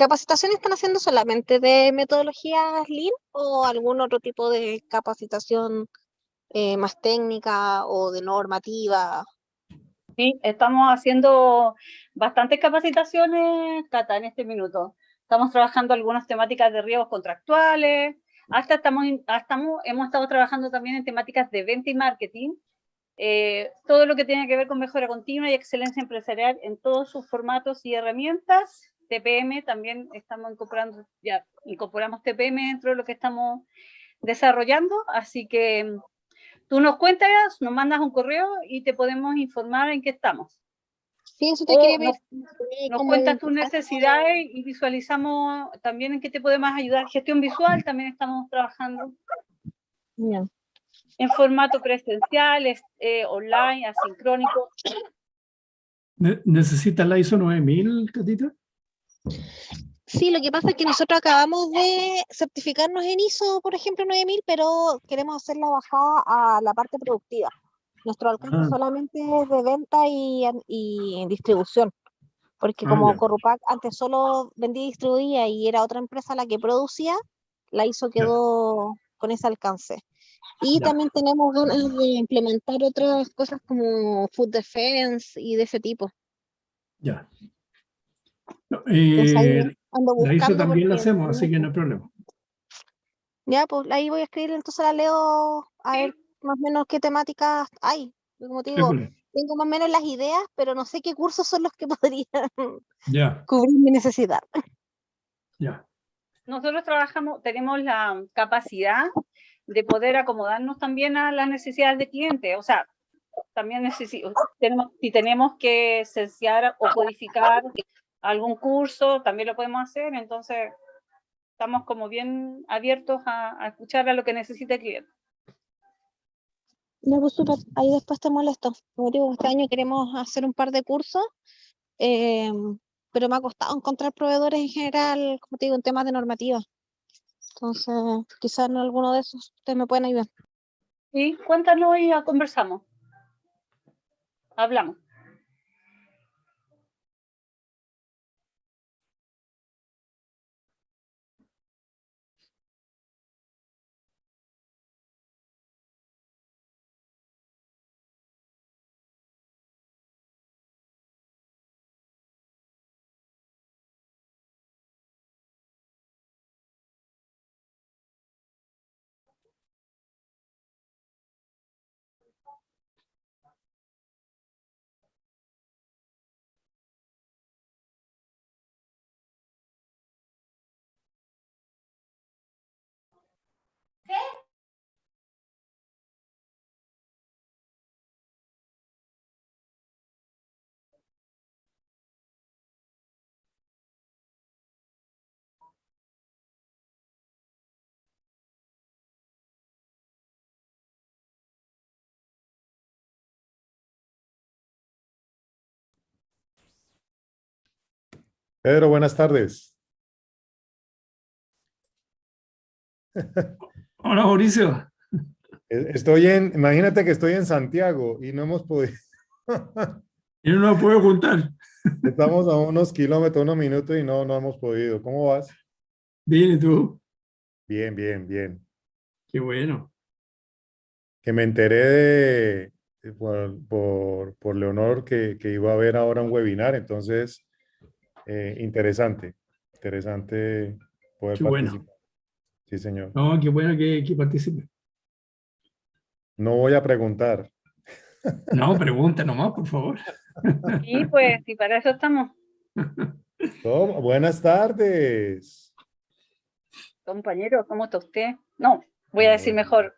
¿Capacitación están haciendo solamente de metodologías Lean o algún otro tipo de capacitación más técnica o de normativa? Sí, estamos haciendo bastantes capacitaciones, Cata, en este minuto. Estamos trabajando algunas temáticas de riesgos contractuales, hemos estado trabajando también en temáticas de venta y marketing, todo lo que tiene que ver con mejora continua y excelencia empresarial en todos sus formatos y herramientas. TPM también estamos incorporando, ya incorporamos TPM dentro de lo que estamos desarrollando, así que tú nos cuentas, nos mandas un correo y te podemos informar en qué estamos. Sí, eso te O quería ver. nos cuentas tus necesidades y visualizamos también en qué te podemos ayudar. Gestión visual también estamos trabajando. Yeah. En formato presencial, online, asincrónico. ¿Necesita la ISO 9000, Catita? Sí, lo que pasa es que nosotros acabamos de certificarnos en ISO, por ejemplo, 9000, pero queremos hacer la bajada a la parte productiva. Nuestro alcance solamente es de venta y distribución, porque como Ya. Corrupac antes solo vendía y distribuía y era otra empresa la que producía, la ISO quedó con ese alcance. Y Ya. también tenemos ganas de implementar otras cosas como Food Defense y de ese tipo. Ya. No, Entonces ahí ando la ISO buscando también la porque hacemos, así que no hay problema. ya, pues ahí voy a escribir, entonces la leo a ver más o menos qué temáticas hay. Porque como te Sí, digo, pues. tengo más o menos las ideas, pero no sé qué cursos son los que podrían Ya, cubrir mi necesidad. ya. Nosotros tenemos la capacidad de poder acomodarnos también a las necesidades del cliente. O sea, también si tenemos que cerciar o codificar algún curso, también lo podemos hacer. Entonces, estamos como bien abiertos a escuchar a lo que necesite el cliente. Ya, pues súper, ahí después te molesto. Como te digo, este año queremos hacer un par de cursos, eh, pero me ha costado encontrar proveedores en general, como te digo, en temas de normativa. Entonces, quizás en alguno de esos ustedes me pueden ayudar. Sí, cuéntanos y ya conversamos. Hablamos. Pedro, buenas tardes. Hola, Mauricio. Imagínate que estoy en Santiago y no hemos podido. Yo no lo puedo ocultar. Estamos a unos kilómetros, unos minutos y no hemos podido. ¿Cómo vas? Bien, ¿y tú? Bien, bien, bien. Qué bueno. Que me enteré por Leonor que iba a haber ahora un webinar, entonces interesante poder Qué bueno. participar. Sí, señor. No, qué bueno que participe. No voy a preguntar. No, pregunta nomás, por favor. Sí, pues, y para eso estamos. Buenas tardes. Compañero, ¿cómo está usted? No, voy a decir mejor.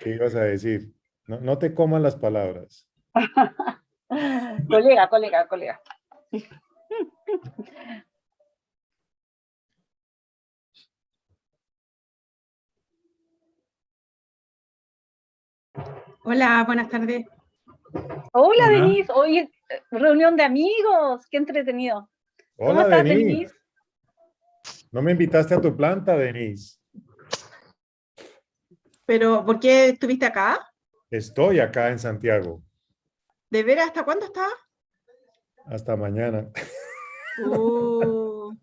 ¿Qué ibas a decir? No te coman las palabras. Colega. Hola, buenas tardes. Hola, Hola. Denise. Hoy reunión de amigos. Qué entretenido. ¿Cómo Hola, estás, Denise. Denise? No me invitaste a tu planta, Denise. Pero, ¿por qué estuviste acá? Estoy acá en Santiago. ¿De veras hasta cuándo estabas? Hasta mañana. Uh,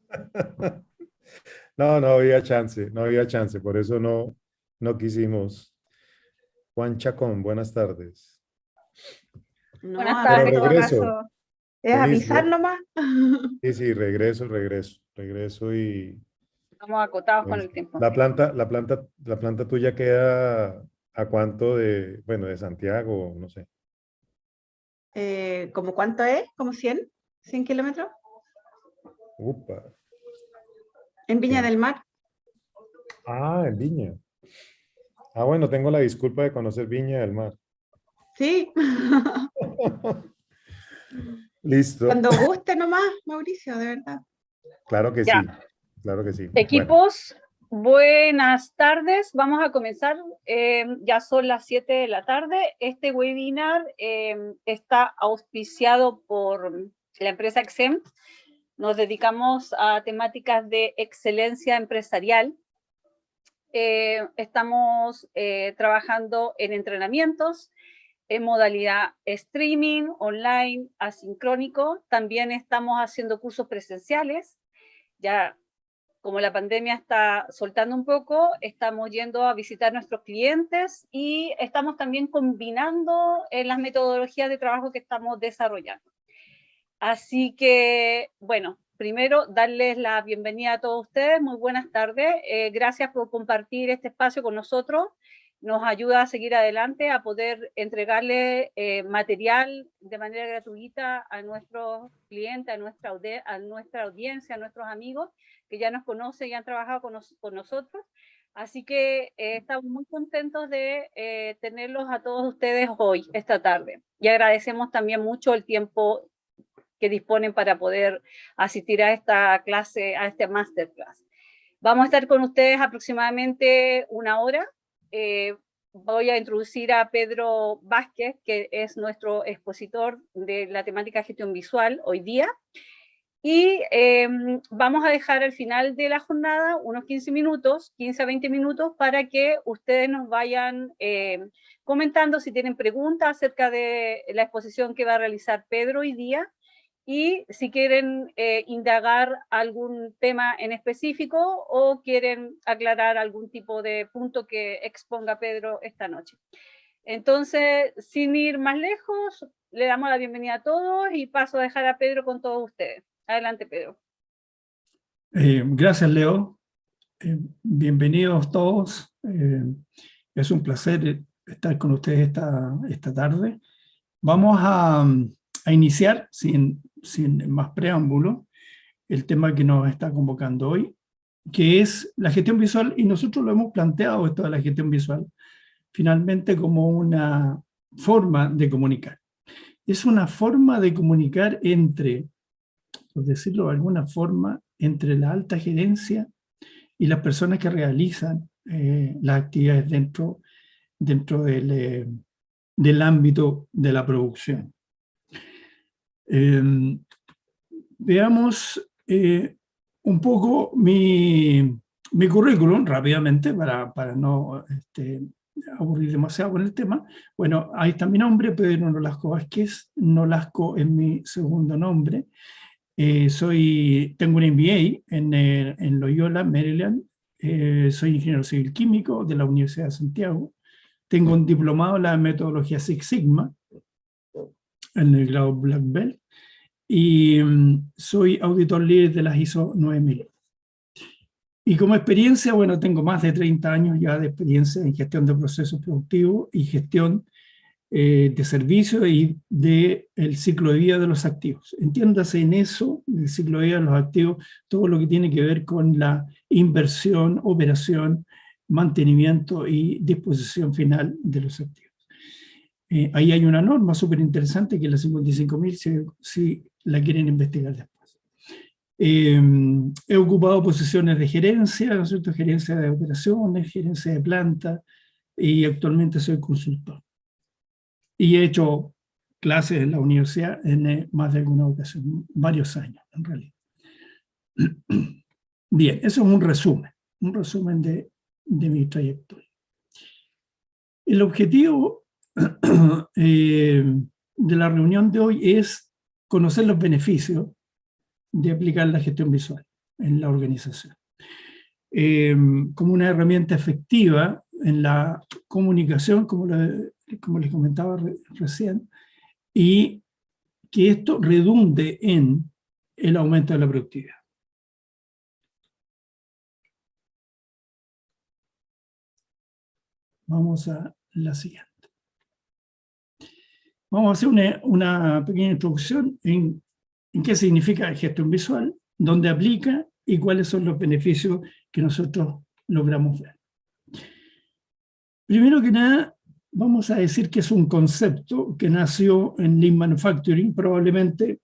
No, no había chance, no había chance, por eso no quisimos. Juan Chacón, buenas tardes. no, Buenas acá Pero tardes, en todo regreso, caso, es Denise, avisar nomás. sí, sí, regreso y estamos acotados con pues, el tiempo. la planta tuya queda ¿a cuánto de Santiago? No sé. ¿Cómo cuánto es? ¿Como 100? ¿100 kilómetros? Upa, En Viña 100. del Mar. Ah, en Viña. Ah, bueno, tengo la disculpa de conocer Viña del Mar. Sí. Listo. Cuando guste nomás, Mauricio, de verdad. Claro que Ya, sí, claro que sí. Bueno, equipos, buenas tardes. Vamos a comenzar. Ya son las 7 de la tarde. Este webinar está auspiciado por la empresa XEM. Nos dedicamos a temáticas de excelencia empresarial. Estamos trabajando en entrenamientos, en modalidad streaming, online, asincrónico. También estamos haciendo cursos presenciales. Ya como la pandemia está soltando un poco, estamos yendo a visitar nuestros clientes y estamos también combinando las metodologías de trabajo que estamos desarrollando. Así que, bueno, primero darles la bienvenida a todos ustedes, muy buenas tardes, gracias por compartir este espacio con nosotros, nos ayuda a seguir adelante, a poder entregarle material de manera gratuita a nuestros clientes, a nuestra audiencia, a nuestros amigos que ya nos conocen y han trabajado con nosotros. Así que estamos muy contentos de tenerlos a todos ustedes hoy, esta tarde. Y agradecemos también mucho el tiempo que disponen para poder asistir a esta clase, a este masterclass. Vamos a estar con ustedes aproximadamente una hora. Voy a introducir a Pedro Vázquez, que es nuestro expositor de la temática gestión visual hoy día. Y vamos a dejar al final de la jornada unos 15 minutos, 15 a 20 minutos, para que ustedes nos vayan comentando si tienen preguntas acerca de la exposición que va a realizar Pedro hoy día, y si quieren indagar algún tema en específico o quieren aclarar algún tipo de punto que exponga Pedro esta noche. Entonces, sin ir más lejos, le damos la bienvenida a todos y paso a dejar a Pedro con todos ustedes. Adelante, Pedro. Gracias, Leo. Bienvenidos todos. Es un placer estar con ustedes esta tarde. Vamos a iniciar, sin más preámbulo, el tema que nos está convocando hoy, que es la gestión visual, y nosotros lo hemos planteado, esto de la gestión visual, finalmente como una forma de comunicar. Es una forma de comunicar entre, por decirlo de alguna forma, entre la alta gerencia y las personas que realizan las actividades dentro del ámbito de la producción. Veamos un poco mi currículum rápidamente para no aburrir demasiado con el tema. Bueno, ahí está mi nombre, Pedro Nolasco Vázquez. Nolasco es mi segundo nombre. Tengo un MBA en Loyola, Maryland. Soy ingeniero civil químico de la Universidad de Santiago. Tengo un diplomado en la metodología Six Sigma en el grado Black Belt. Y soy auditor líder de las ISO 9000. Y como experiencia, bueno, tengo más de 30 años ya de experiencia en gestión de procesos productivos y gestión de servicios y del ciclo de vida de los activos. Entiéndase en eso, el ciclo de vida de los activos, todo lo que tiene que ver con la inversión, operación, mantenimiento y disposición final de los activos. Ahí hay una norma súper interesante que es la 55.000, si la quieren investigar después. He ocupado posiciones de gerencia, ¿no es cierto? Gerencia de operaciones, gerencia de planta, y actualmente soy consultor. Y he hecho clases en la universidad en más de alguna ocasión, varios años en realidad. Bien, eso es un resumen de mi trayectoria. El objetivo de la reunión de hoy es conocer los beneficios de aplicar la gestión visual en la organización. Como una herramienta efectiva en la comunicación, como les comentaba recién, y que esto redunde en el aumento de la productividad. Vamos a la siguiente. Vamos a hacer una pequeña introducción en qué significa gestión visual, dónde aplica y cuáles son los beneficios que nosotros logramos ver. Primero que nada, vamos a decir que es un concepto que nació en Lean Manufacturing. Probablemente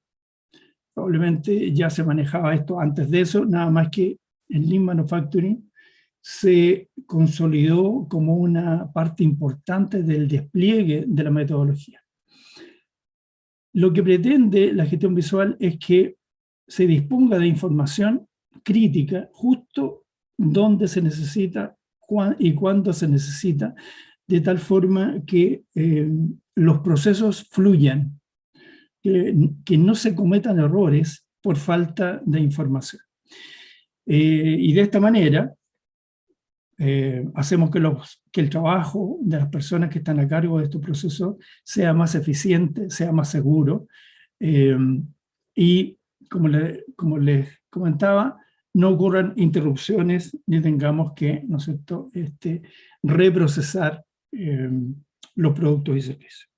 ya se manejaba esto antes de eso, nada más que en Lean Manufacturing se consolidó como una parte importante del despliegue de la metodología. Lo que pretende la gestión visual es que se disponga de información crítica justo donde se necesita y cuándo se necesita, de tal forma que los procesos fluyan, que no se cometan errores por falta de información. Y de esta manera hacemos que el trabajo de las personas que están a cargo de estos procesos sea más eficiente, sea más seguro, y como les comentaba, no ocurran interrupciones ni tengamos que, ¿no es cierto?, reprocesar los productos y servicios.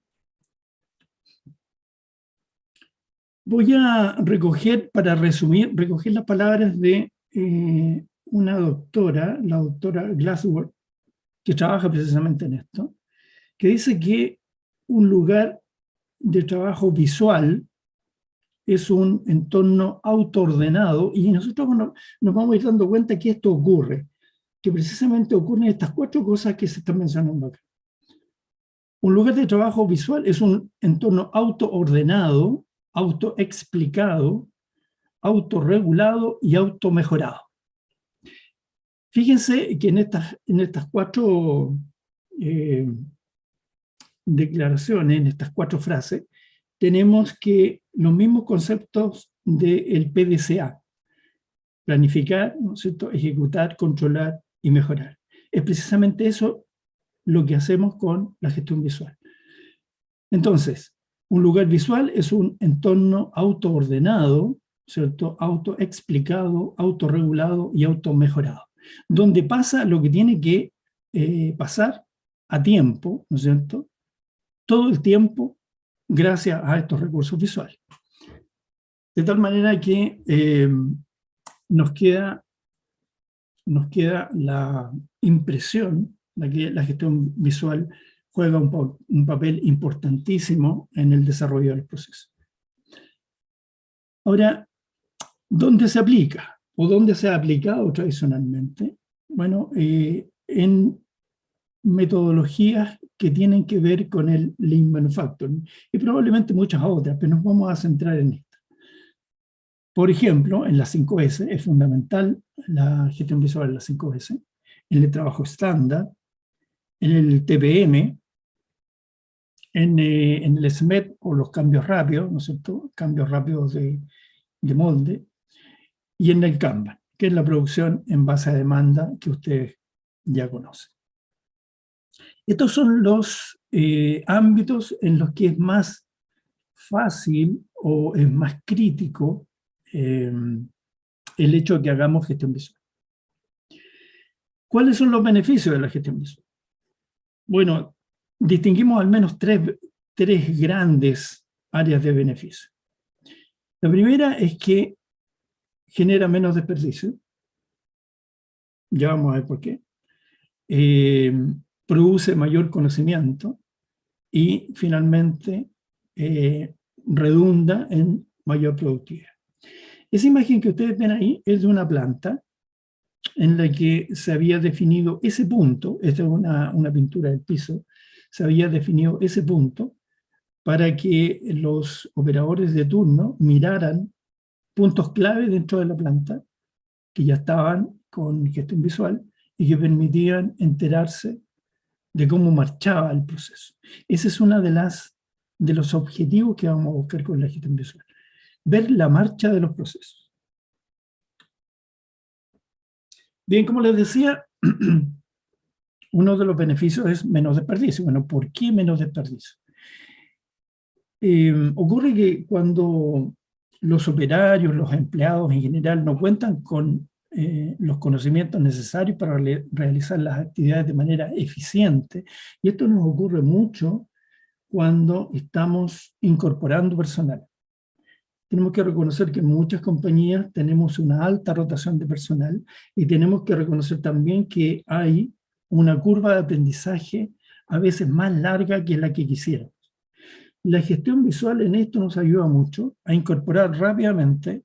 Voy a para resumir, recoger las palabras de una doctora, la doctora Glassworth, que trabaja precisamente en esto, que dice que un lugar de trabajo visual es un entorno autoordenado, y nosotros nos vamos a ir dando cuenta que esto ocurre, que precisamente ocurren estas 4 cosas que se están mencionando acá. Un lugar de trabajo visual es un entorno autoordenado, autoexplicado, autorregulado y automejorado. Fíjense que en estas 4 declaraciones, en estas 4 frases, tenemos que los mismos conceptos del PDCA: planificar, ¿no es cierto?, ejecutar, controlar y mejorar. Es precisamente eso lo que hacemos con la gestión visual. Entonces, un lugar visual es un entorno autoordenado, ¿cierto?, autoexplicado, autorregulado y automejorado, donde pasa lo que tiene que pasar a tiempo, ¿no es cierto?, todo el tiempo, gracias a estos recursos visuales. De tal manera que nos queda la impresión de que la gestión visual juega un papel importantísimo en el desarrollo del proceso. Ahora, ¿dónde se aplica? ¿O dónde se ha aplicado tradicionalmente? Bueno, en metodologías que tienen que ver con el Lean Manufacturing, y probablemente muchas otras, pero nos vamos a centrar en esta. Por ejemplo, en las 5S es fundamental la gestión visual de las 5S, en el trabajo estándar, en el TPM, en el SMED, o los cambios rápidos, ¿no es cierto?, cambios rápidos de molde, y en el Kanban, que es la producción en base a demanda que ustedes ya conocen. Estos son los ámbitos en los que es más fácil o es más crítico el hecho de que hagamos gestión visual. ¿Cuáles son los beneficios de la gestión visual? Bueno, distinguimos al menos tres grandes áreas de beneficio. La primera es que genera menos desperdicio. Ya vamos a ver por qué. Produce mayor conocimiento y finalmente redunda en mayor productividad. Esa imagen que ustedes ven ahí es de una planta en la que se había definido ese punto. Esta es una pintura del piso. Se había definido ese punto para que los operadores de turno miraran puntos clave dentro de la planta que ya estaban con gestión visual y que permitían enterarse de cómo marchaba el proceso. Ese es uno de los objetivos que vamos a buscar con la gestión visual. ver la marcha de los procesos. Bien, como les decía, uno de los beneficios es menos desperdicio. Bueno, ¿por qué menos desperdicio? Ocurre que cuando los operarios, los empleados en general, no cuentan con los conocimientos necesarios para realizar las actividades de manera eficiente, y esto nos ocurre mucho cuando estamos incorporando personal. Tenemos que reconocer que en muchas compañías tenemos una alta rotación de personal, y tenemos que reconocer también que hay una curva de aprendizaje a veces más larga que la que quisiéramos. La gestión visual en esto nos ayuda mucho a incorporar rápidamente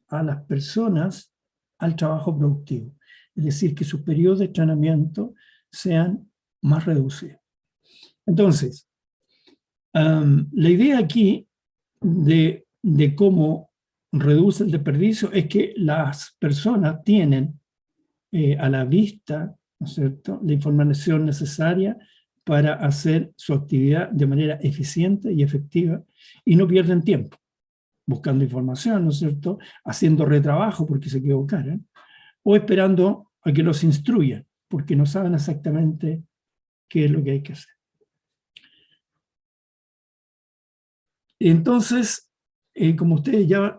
a las personas al trabajo productivo. Es decir, que sus periodos de entrenamiento sean más reducidos. Entonces, la idea aquí de cómo reduce el desperdicio es que las personas tienen a la vista, ¿no es cierto?, la información necesaria para hacer su actividad de manera eficiente y efectiva, y no pierden tiempo buscando información, ¿no es cierto?, haciendo retrabajo porque se equivocaron, o esperando a que los instruyan, porque no saben exactamente qué es lo que hay que hacer. Entonces, como ustedes ya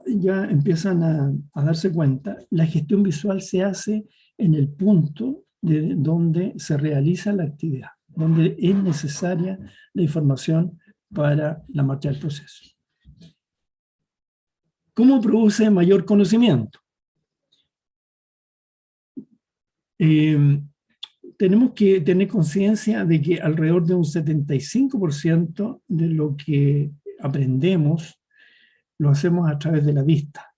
empiezan a darse cuenta, la gestión visual se hace en el punto de donde se realiza la actividad, donde es necesaria la información para la marcha del proceso. ¿Cómo produce mayor conocimiento? Tenemos que tener conciencia de que alrededor de un 75% de lo que aprendemos lo hacemos a través de la vista.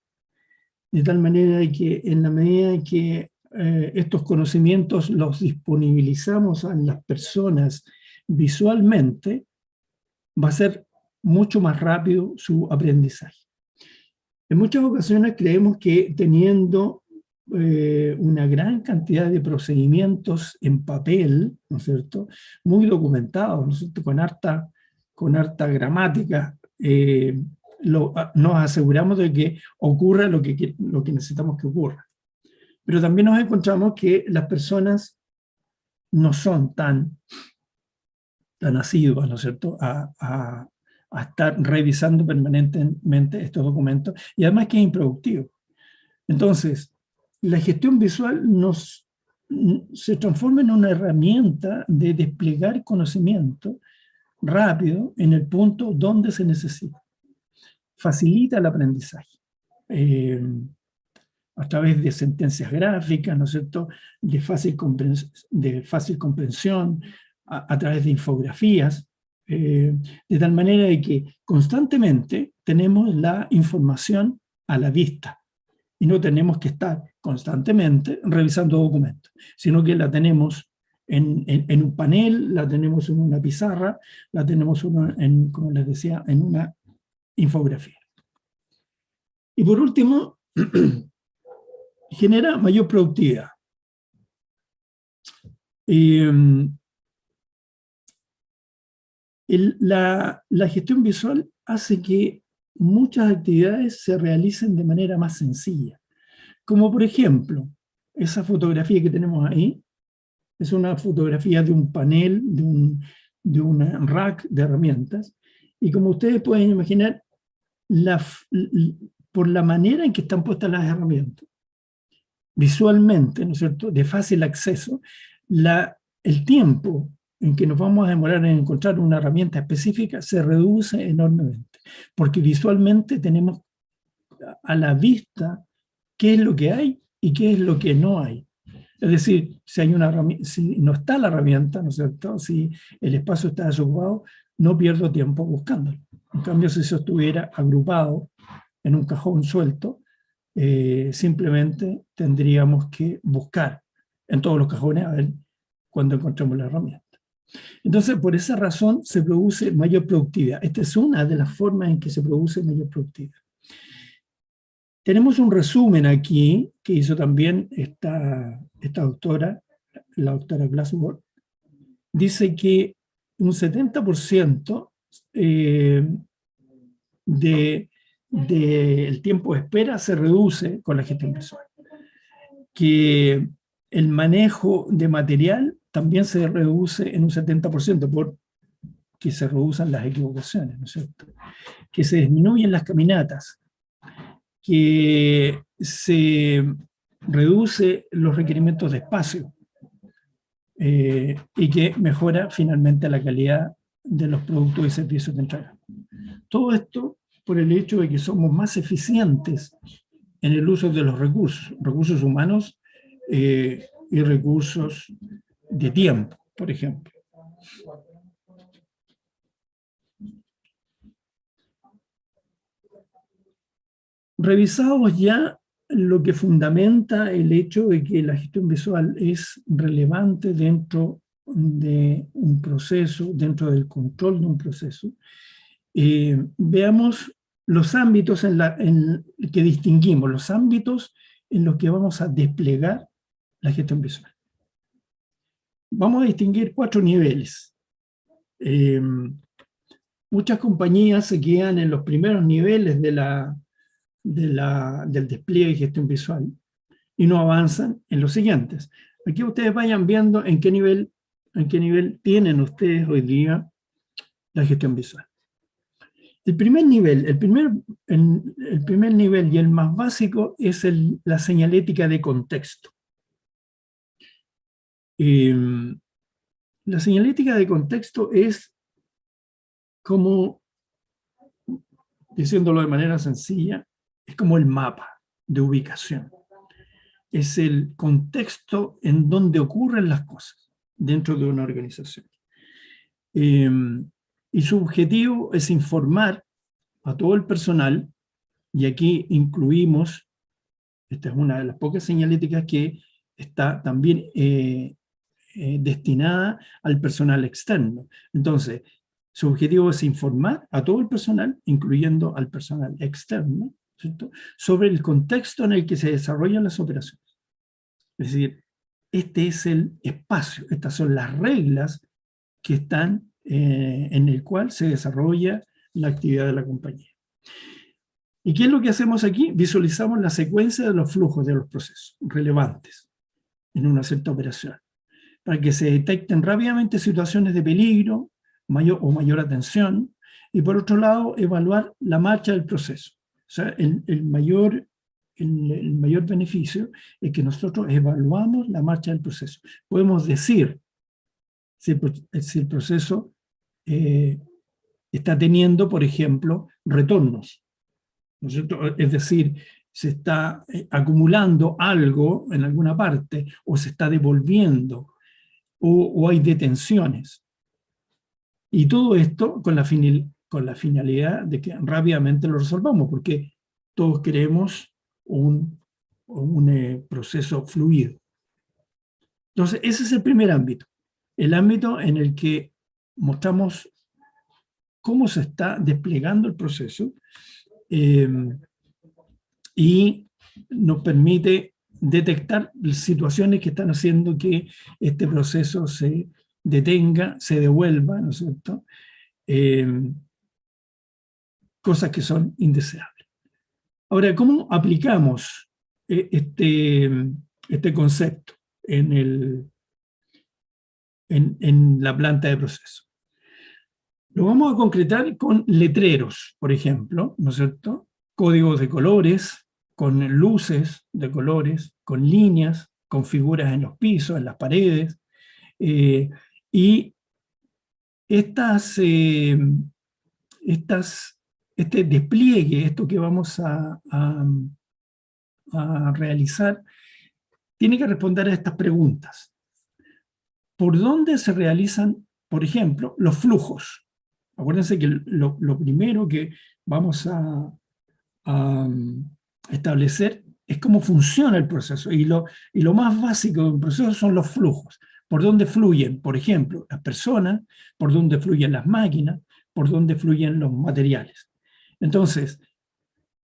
De tal manera que en la medida que estos conocimientos los disponibilizamos a las personas visualmente, va a ser mucho más rápido su aprendizaje. En muchas ocasiones creemos que teniendo una gran cantidad de procedimientos en papel, ¿no es cierto?, muy documentados, ¿no es cierto?, con harta gramática, nos aseguramos de que ocurra lo que necesitamos que ocurra. Pero también nos encontramos que las personas no son tan asiduas, ¿no es cierto?, a estar revisando permanentemente estos documentos, y además que es improductivo. Entonces, la gestión visual se transforma en una herramienta de desplegar conocimiento rápido en el punto donde se necesita. Facilita el aprendizaje a través de sentencias gráficas, ¿no es cierto?, de fácil comprensión, a través de infografías, de tal manera de que constantemente tenemos la información a la vista y no tenemos que estar constantemente revisando documentos, sino que la tenemos en un panel, la tenemos en una pizarra, la tenemos como les decía, en una infografía. Y por último, genera mayor productividad. La gestión visual hace que muchas actividades se realicen de manera más sencilla. Como por ejemplo, esa fotografía que tenemos ahí, es una fotografía de un panel, de un rack de herramientas, y como ustedes pueden imaginar, por la manera en que están puestas las herramientas, visualmente, ¿no es cierto?, de fácil acceso, el tiempo en que nos vamos a demorar en encontrar una herramienta específica se reduce enormemente, porque visualmente tenemos a la vista qué es lo que hay y qué es lo que no hay. Es decir, si no está la herramienta, ¿no es cierto?, si el espacio está desocupado, no pierdo tiempo buscándolo. En cambio, si eso estuviera agrupado en un cajón suelto, simplemente tendríamos que buscar en todos los cajones a ver cuándo encontramos la herramienta. Entonces, por esa razón se produce mayor productividad. Esta es una de las formas en que se produce mayor productividad. Tenemos un resumen aquí que hizo también esta doctora, la doctora Glassworth. Dice que un 70% de del tiempo de espera se reduce con la gestión visual. Que el manejo de material también se reduce en un 70% porque se reducen las equivocaciones, ¿no es cierto? Que se disminuyen las caminatas, que se reduce los requerimientos de espacio y que mejora finalmente la calidad de los productos y servicios de entrega. Todo esto por el hecho de que somos más eficientes en el uso de los recursos humanos y recursos de tiempo, por ejemplo. Revisamos ya lo que fundamenta el hecho de que la gestión visual es relevante dentro de un proceso, dentro del control de un proceso. Veamos los ámbitos en que distinguimos, los ámbitos en los que vamos a desplegar la gestión visual. Vamos a distinguir 4 niveles. Muchas compañías se quedan en los primeros niveles del despliegue de gestión visual y no avanzan en los siguientes. Aquí ustedes vayan viendo en qué nivel tienen ustedes hoy día la gestión visual. El primer nivel y el más básico es la señalética de contexto. La señalética de contexto es como, diciéndolo de manera sencilla, es como el mapa de ubicación. Es el contexto en donde ocurren las cosas dentro de una organización. Y su objetivo es informar a todo el personal, y aquí incluimos, esta es una de las pocas señaléticas que está también destinada al personal externo. Entonces, su objetivo es informar a todo el personal, incluyendo al personal externo, ¿cierto?, sobre el contexto en el que se desarrollan las operaciones. Es decir, este es el espacio, estas son las reglas que están en el cual se desarrolla la actividad de la compañía. ¿Y qué es lo que hacemos aquí? Visualizamos la secuencia de los flujos de los procesos relevantes en una cierta operación, para que se detecten rápidamente situaciones de peligro mayor atención, y por otro lado, evaluar la marcha del proceso. O sea, el mayor beneficio es que nosotros evaluamos la marcha del proceso. Podemos decir si el proceso está teniendo, por ejemplo, retornos, ¿no es cierto? Es decir, se está acumulando algo en alguna parte, o se está devolviendo, o hay detenciones. Y todo esto con la finalidad de que rápidamente lo resolvamos, porque todos queremos un proceso fluido. Entonces, ese es el primer ámbito, el ámbito en el que mostramos cómo se está desplegando el proceso, y nos permite detectar situaciones que están haciendo que este proceso se detenga, se devuelva, ¿no es cierto? Cosas que son indeseables. Ahora, ¿cómo aplicamos este concepto en la planta de proceso? Lo vamos a concretar con letreros, por ejemplo, ¿no es cierto? Códigos de colores, con luces de colores, con líneas, con figuras en los pisos, en las paredes, y este despliegue, esto que vamos a realizar, tiene que responder a estas preguntas. ¿Por dónde se realizan, por ejemplo, los flujos? Acuérdense que lo primero que vamos a establecer es cómo funciona el proceso, y lo más básico de un proceso son los flujos. Por dónde fluyen, por ejemplo, las personas, por dónde fluyen las máquinas, por dónde fluyen los materiales. Entonces,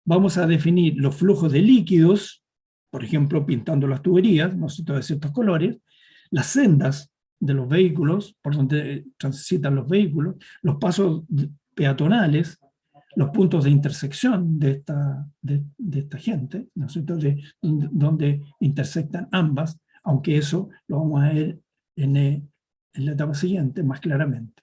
vamos a definir los flujos de líquidos, por ejemplo, pintando las tuberías, ¿no es cierto?, de ciertos colores, las sendas de los vehículos, por donde transitan los vehículos, los pasos peatonales, los puntos de intersección de esta gente, ¿no es cierto? Donde intersectan ambas, aunque eso lo vamos a ver en la etapa siguiente más claramente.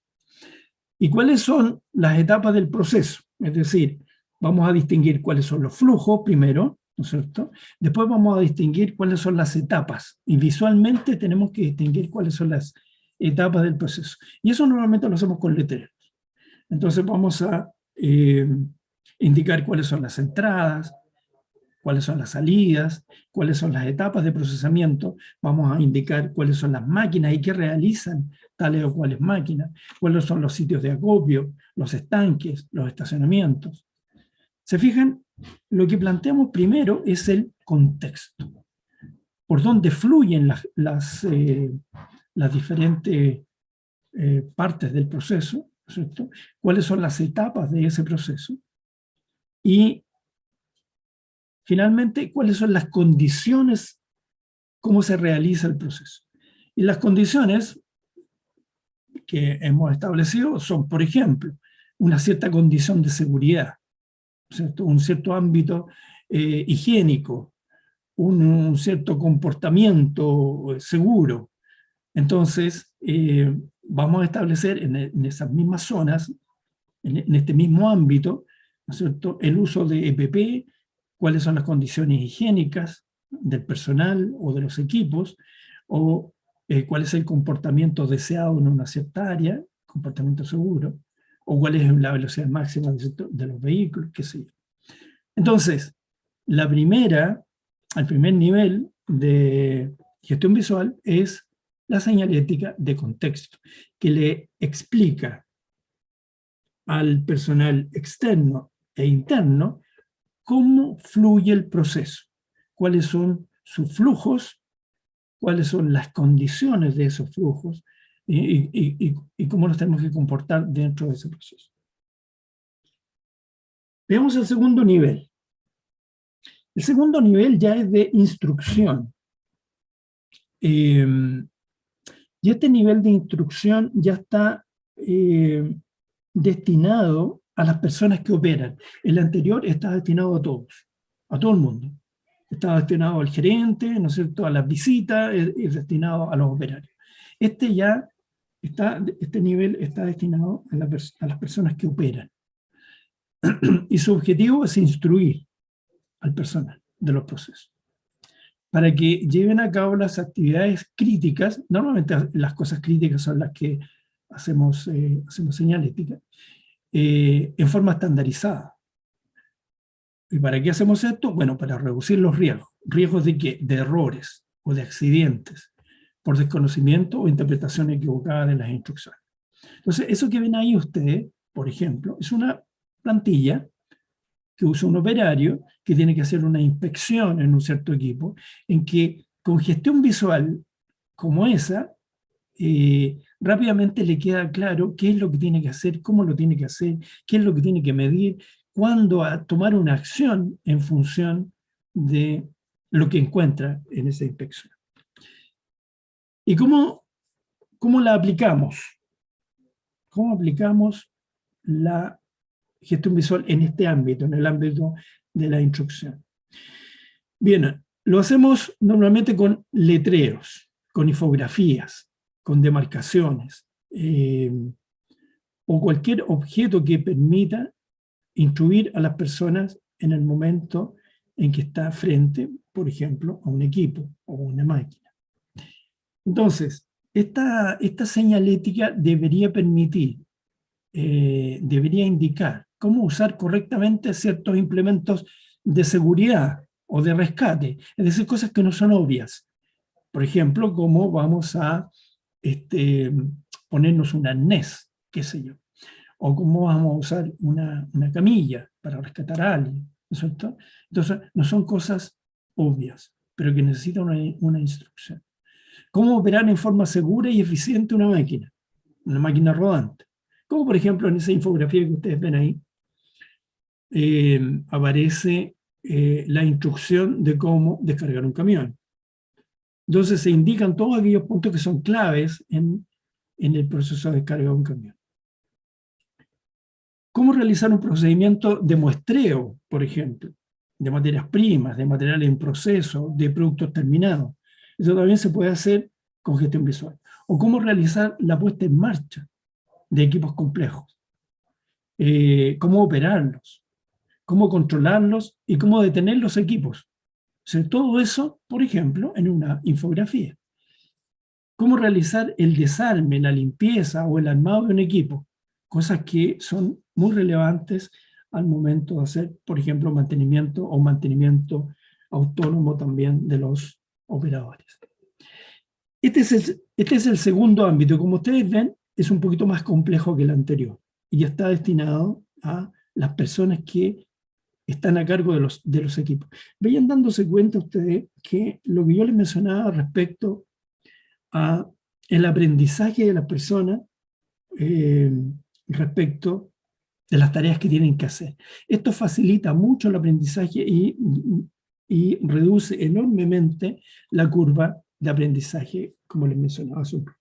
¿Y cuáles son las etapas del proceso? Es decir, vamos a distinguir cuáles son los flujos primero, ¿no es cierto? Después vamos a distinguir cuáles son las etapas, y visualmente tenemos que distinguir cuáles son las etapas del proceso. Y eso normalmente lo hacemos con letreros. Entonces vamos a indicar cuáles son las entradas, cuáles son las salidas, cuáles son las etapas de procesamiento, vamos a indicar cuáles son las máquinas y qué realizan tales o cuales máquinas, cuáles son los sitios de acopio, los estanques, los estacionamientos. ¿Se fijan? Lo que planteamos primero es el contexto, por dónde fluyen las diferentes partes del proceso, ¿cierto? Cuáles son las etapas de ese proceso, y finalmente, cuáles son las condiciones, cómo se realiza el proceso. Y las condiciones que hemos establecido son, por ejemplo, una cierta condición de seguridad, ¿cierto? Un cierto ámbito higiénico, un cierto comportamiento seguro. Entonces, vamos a establecer en esas mismas zonas, en este mismo ámbito, ¿no es cierto?, el uso de EPP, cuáles son las condiciones higiénicas del personal o de los equipos, o cuál es el comportamiento deseado en una cierta área, comportamiento seguro, o cuál es la velocidad máxima de los vehículos, qué sé yo. Entonces, el primer nivel de gestión visual es la señalética de contexto, que le explica al personal externo e interno cómo fluye el proceso, cuáles son sus flujos, cuáles son las condiciones de esos flujos y cómo nos tenemos que comportar dentro de ese proceso. Veamos el segundo nivel. El segundo nivel ya es de instrucción. Y este nivel de instrucción ya está destinado a las personas que operan. El anterior está destinado a todos, a todo el mundo. Está destinado al gerente, ¿no es cierto?, a las visitas, es destinado a los operarios. Este nivel está destinado a las personas que operan. Y su objetivo es instruir al personal de los procesos, para que lleven a cabo las actividades críticas. Normalmente las cosas críticas son las que hacemos señalética, en forma estandarizada. ¿Y para qué hacemos esto? Bueno, para reducir los riesgos. ¿Riesgos de qué? De errores o de accidentes, por desconocimiento o interpretación equivocada de las instrucciones. Entonces, eso que ven ahí ustedes, por ejemplo, es una plantilla que usa un operario que tiene que hacer una inspección en un cierto equipo, en que con gestión visual como esa, rápidamente le queda claro qué es lo que tiene que hacer, cómo lo tiene que hacer, qué es lo que tiene que medir, cuándo a tomar una acción en función de lo que encuentra en esa inspección. ¿Y cómo la aplicamos? ¿Cómo aplicamos la gestión visual en este ámbito, en el ámbito de la instrucción? Bien, lo hacemos normalmente con letreros, con infografías, con demarcaciones, o cualquier objeto que permita instruir a las personas en el momento en que está frente, por ejemplo, a un equipo o una máquina. Entonces, esta señalética debería permitir, debería indicar cómo usar correctamente ciertos implementos de seguridad o de rescate, es decir, cosas que no son obvias. Por ejemplo, cómo vamos a ponernos un arnés, qué sé yo, o cómo vamos a usar una camilla para rescatar a alguien, ¿no es cierto? Entonces, no son cosas obvias, pero que necesitan una instrucción. ¿Cómo operar en forma segura y eficiente una máquina rodante? Como por ejemplo en esa infografía que ustedes ven ahí, aparece la instrucción de cómo descargar un camión. Entonces se indican todos aquellos puntos que son claves en el proceso de descarga de un camión. ¿Cómo realizar un procedimiento de muestreo, por ejemplo, de materias primas, de materiales en proceso, de productos terminados? Eso también se puede hacer con gestión visual. O cómo realizar la puesta en marcha de equipos complejos. Cómo operarlos, cómo controlarlos y cómo detener los equipos. O sea, todo eso, por ejemplo, en una infografía. Cómo realizar el desarme, la limpieza o el armado de un equipo. Cosas que son muy relevantes al momento de hacer, por ejemplo, mantenimiento o mantenimiento autónomo también de los operadores. Este es el segundo ámbito. Como ustedes ven, es un poquito más complejo que el anterior y está destinado a las personas que están a cargo de los equipos. Vayan dándose cuenta ustedes que lo que yo les mencionaba respecto a el aprendizaje de las personas respecto de las tareas que tienen que hacer. Esto facilita mucho el aprendizaje y reduce enormemente la curva de aprendizaje, como les mencionaba hace un poco.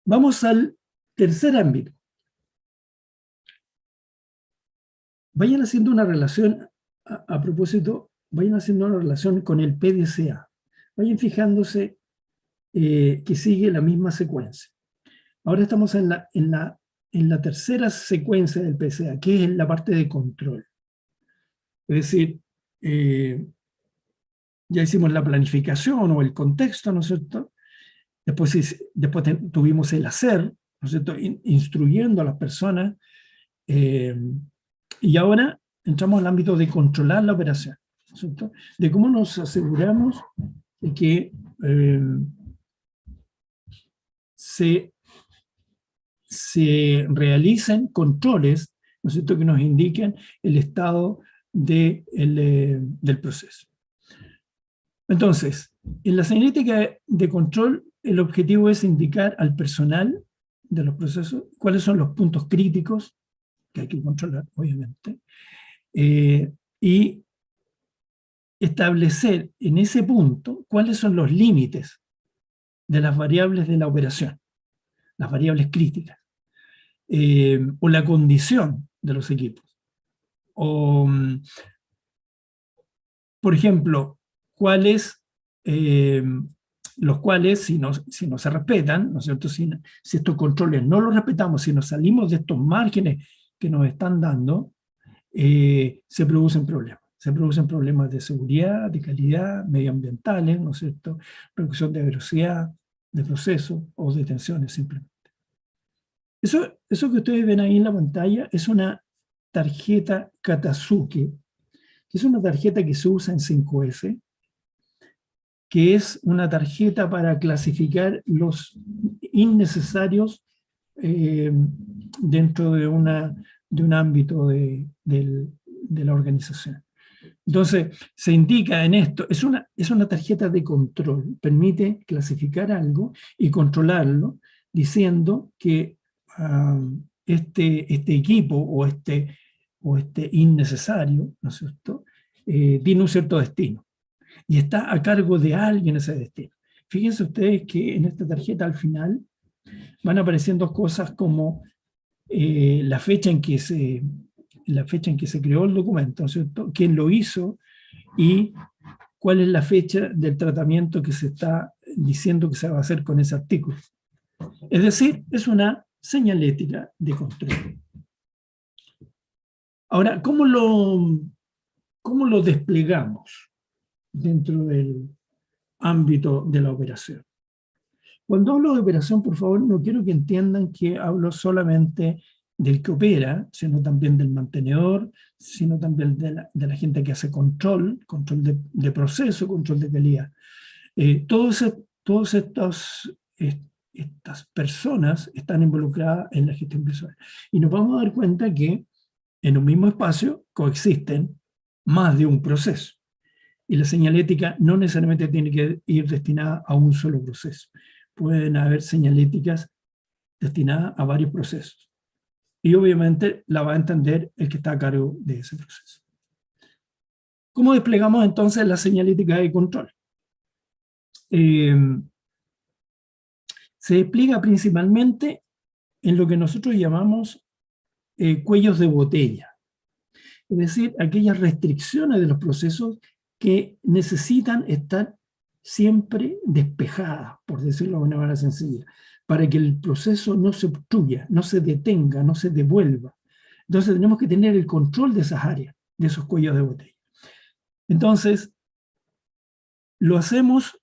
Vamos al tercer ámbito. Vayan haciendo una relación, a propósito, vayan haciendo una relación con el PDCA. Vayan fijándose que sigue la misma secuencia. Ahora estamos en la tercera secuencia del PDCA, que es la parte de control. Es decir, ya hicimos la planificación o el contexto, ¿no es cierto? Después tuvimos el hacer, ¿no es cierto? Instruyendo a las personas. Y ahora entramos al ámbito de controlar la operación, ¿no es cierto? De cómo nos aseguramos de que se realicen controles, ¿no es cierto?, que nos indiquen el estado del proceso. Entonces, en la señalética de control, el objetivo es indicar al personal de los procesos cuáles son los puntos críticos que hay que controlar, obviamente, y establecer en ese punto cuáles son los límites de las variables de la operación, las variables críticas, o la condición de los equipos. O, por ejemplo, los cuales, si no se respetan, ¿no es cierto? Si estos controles no los respetamos, si nos salimos de estos márgenes que nos están dando, se producen problemas. Se producen problemas de seguridad, de calidad, medioambientales, ¿no es cierto? Reducción de velocidad, de proceso o de tensiones simplemente. Eso que ustedes ven ahí en la pantalla es una tarjeta Katazuke, que es una tarjeta que se usa en 5S, que es una tarjeta para clasificar los innecesarios dentro de un ámbito de la organización. Entonces, se indica en esto, es una tarjeta de control, permite clasificar algo y controlarlo, diciendo que este equipo o este innecesario, ¿no es cierto?, tiene un cierto destino y está a cargo de alguien ese destino. Fíjense ustedes que en esta tarjeta al final van apareciendo cosas como la fecha en que se creó el documento, ¿no es cierto?, quién lo hizo y cuál es la fecha del tratamiento que se está diciendo que se va a hacer con ese artículo. Es decir, es una señalética de control. Ahora, ¿cómo lo desplegamos dentro del ámbito de la operación? Cuando hablo de operación, por favor, no quiero que entiendan que hablo solamente del que opera, sino también del mantenedor, sino también de la gente que hace control de proceso, control de calidad. Todas estas personas están involucradas en la gestión visual. Y nos vamos a dar cuenta que en un mismo espacio coexisten más de un proceso. Y la señalética no necesariamente tiene que ir destinada a un solo proceso. Pueden haber señaléticas destinadas a varios procesos. Y obviamente la va a entender el que está a cargo de ese proceso. ¿Cómo desplegamos entonces la señalética de control? se despliega principalmente en lo que nosotros llamamos cuellos de botella. Es decir, aquellas restricciones de los procesos que necesitan estar siempre despejadas, por decirlo de una manera sencilla, para que el proceso no se obstruya, no se detenga, no se devuelva. Entonces tenemos que tener el control de esas áreas, de esos cuellos de botella. Entonces, lo hacemos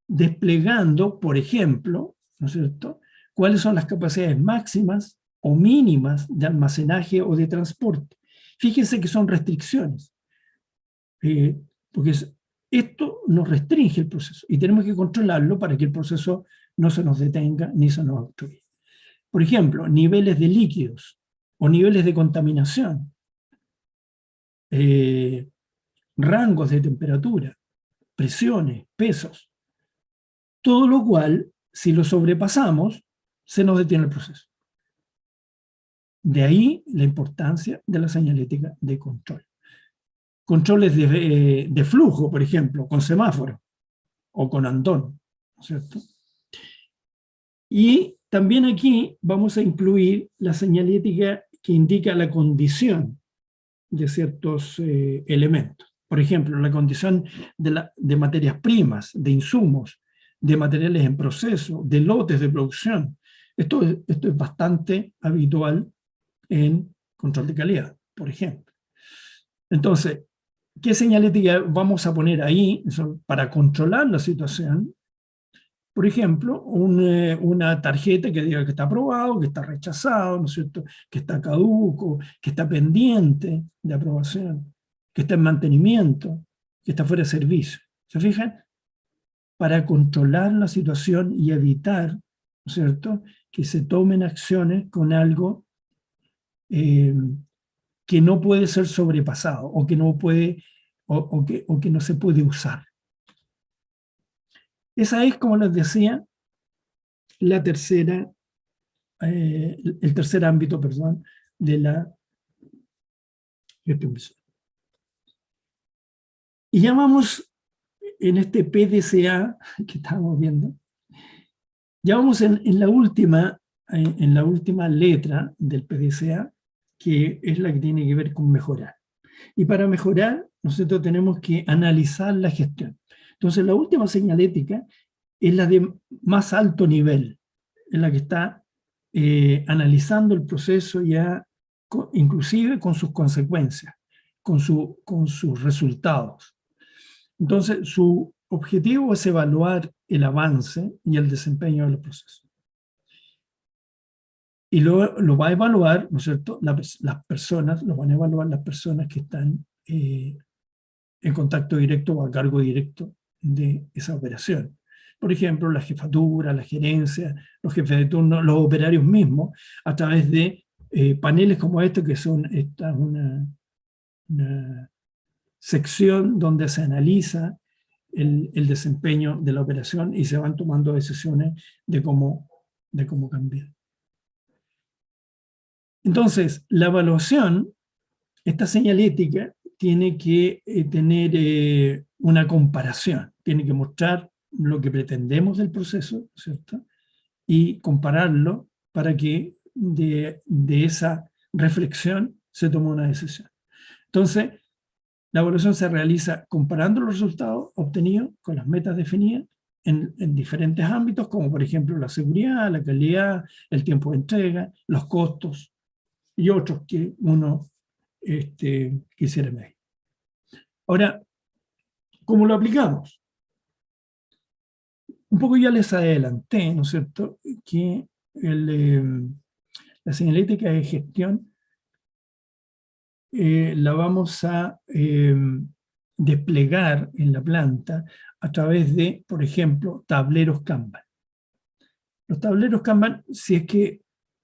desplegando, por ejemplo, ¿no es cierto?, cuáles son las capacidades máximas o mínimas de almacenaje o de transporte. Fíjense que son restricciones, porque esto nos restringe el proceso y tenemos que controlarlo para que el proceso no se nos detenga ni se nos obstruya. Por ejemplo, niveles de líquidos o niveles de contaminación, rangos de temperatura, presiones, pesos, todo lo cual, si lo sobrepasamos, se nos detiene el proceso. De ahí la importancia de la señalética de control. Controles de flujo, por ejemplo, con semáforo o con andón, ¿no es cierto? Y también aquí vamos a incluir la señalética que indica la condición de ciertos elementos. Por ejemplo, la condición de materias primas, de insumos, de materiales en proceso, de lotes de producción. Esto es bastante habitual en control de calidad, por ejemplo. Entonces, ¿qué señalética vamos a poner ahí para controlar la situación? Por ejemplo, una tarjeta que diga que está aprobado, que está rechazado, ¿no es cierto?, que está caduco, que está pendiente de aprobación, que está en mantenimiento, que está fuera de servicio. ¿Se fijan? Para controlar la situación y evitar, ¿no es cierto?, que se tomen acciones con algo que no puede ser sobrepasado o que no puede o que no se puede usar. Esa es, como les decía, la tercera, el tercer ámbito, perdón, de la gestión visual. Y ya vamos en este PDCA que estamos viendo, ya vamos en la última letra del PDCA, que es la que tiene que ver con mejorar. Y para mejorar, nosotros tenemos que analizar la gestión. Entonces, la última señalética es la de más alto nivel, es la que está analizando el proceso ya, inclusive con sus consecuencias, con sus resultados. Entonces, su objetivo es evaluar el avance y el desempeño de los procesos. Y lo va a evaluar, ¿no es cierto?, las personas, lo van a evaluar las personas que están en contacto directo o a cargo directo de esa operación. Por ejemplo, la jefatura, la gerencia, los jefes de turno, los operarios mismos, a través de paneles como este, que son una sección donde se analiza el desempeño de la operación y se van tomando decisiones de cómo cambiar. Entonces, la evaluación, esta señalética, tiene que tener una comparación, tiene que mostrar lo que pretendemos del proceso, ¿cierto?, y compararlo para que de esa reflexión se tome una decisión. Entonces, la evaluación se realiza comparando los resultados obtenidos con las metas definidas en diferentes ámbitos, como por ejemplo la seguridad, la calidad, el tiempo de entrega, los costos y otros que uno quisiera medir. Ahora, ¿cómo lo aplicamos? Un poco ya les adelanté, ¿no es cierto?, que la señalética de gestión la vamos a desplegar en la planta a través de, por ejemplo, tableros Kanban. Los tableros Kanban, si es que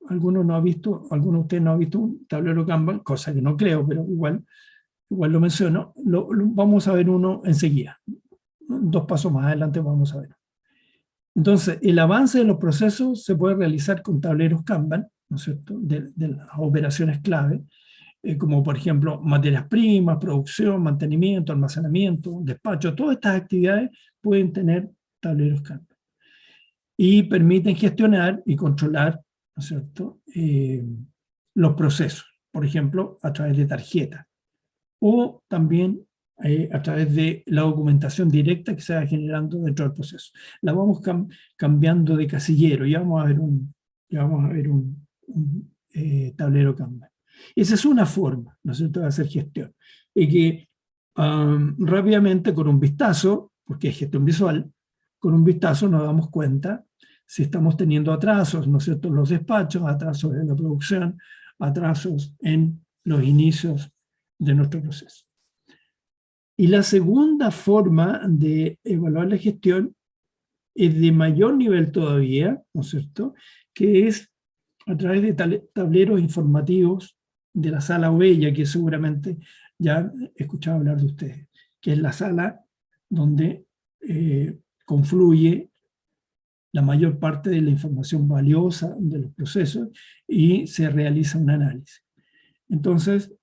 alguno de ustedes no ha visto un tablero Kanban, cosa que no creo, pero igual lo menciono, vamos a ver uno enseguida. 2 pasos más adelante vamos a ver. Entonces, el avance de los procesos se puede realizar con tableros Kanban, ¿no es cierto?, de las operaciones clave, como por ejemplo materias primas, producción, mantenimiento, almacenamiento, despacho. Todas estas actividades pueden tener tableros Kanban. y permiten gestionar y controlar, ¿no es cierto?, los procesos, por ejemplo, a través de tarjetas, o también a través de la documentación directa que se va generando dentro del proceso. La vamos cambiando de casillero, ya vamos a ver un tablero Kanban. Esa es una forma, ¿no es cierto?, de hacer gestión. Y que rápidamente, con un vistazo, porque es gestión visual, con un vistazo nos damos cuenta si estamos teniendo atrasos, ¿no es cierto?, en los despachos, atrasos en la producción, atrasos en los inicios de nuestro proceso. Y la segunda forma de evaluar la gestión es de mayor nivel todavía, ¿no es cierto?, que es a través de tableros informativos de la sala Ovella, que seguramente ya he escuchado hablar de ustedes, que es la sala donde confluye la mayor parte de la información valiosa de los procesos y se realiza un análisis. Entonces,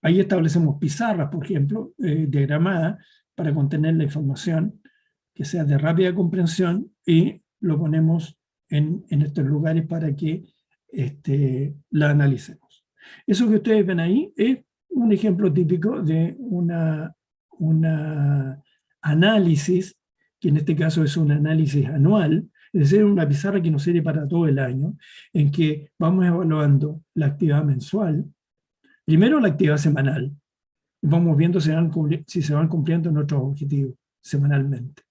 ahí establecemos pizarras, por ejemplo, diagramadas para contener la información que sea de rápida comprensión y lo ponemos en estos lugares para que la analicemos. Eso que ustedes ven ahí es un ejemplo típico de una análisis, que en este caso es un análisis anual, es decir, una pizarra que nos sirve para todo el año, en que vamos evaluando la actividad mensual, primero la actividad semanal, vamos viendo si se van cumpliendo nuestros objetivos semanalmente.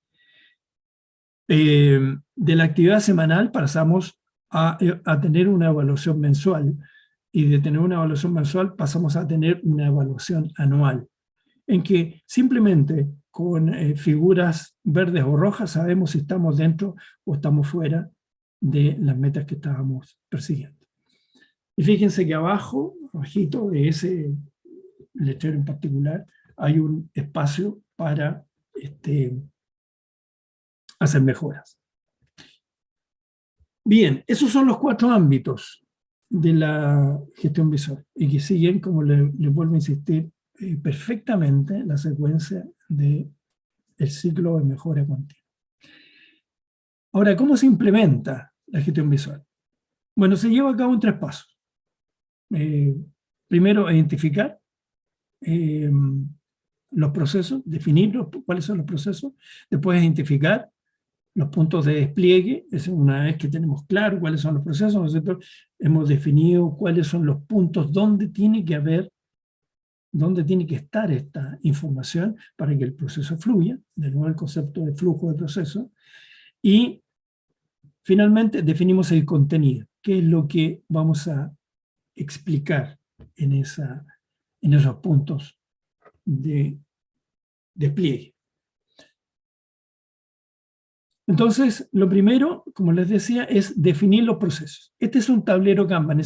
De la actividad semanal pasamos a tener una evaluación mensual, y de tener una evaluación mensual pasamos a tener una evaluación anual, en que simplemente con figuras verdes o rojas sabemos si estamos dentro o estamos fuera de las metas que estábamos persiguiendo. Y fíjense que abajito de ese letrero en particular, hay un espacio para hacer mejoras. Bien, esos son los 4 ámbitos de la gestión visual y que siguen, como les vuelvo a insistir, perfectamente la secuencia del ciclo de mejora continua. Ahora, ¿cómo se implementa la gestión visual? Bueno, se lleva a cabo en 3 pasos. Primero, identificar los procesos, definir cuáles son los procesos, después identificar los puntos de despliegue. Es una vez que tenemos claro cuáles son los procesos, nosotros hemos definido cuáles son los puntos donde tiene que haber, donde tiene que estar esta información para que el proceso fluya, de nuevo el concepto de flujo de proceso, y finalmente definimos el contenido, qué es lo que vamos a explicar en esos puntos de despliegue. Entonces, lo primero, como les decía, es definir los procesos. Este es un tablero Kanban.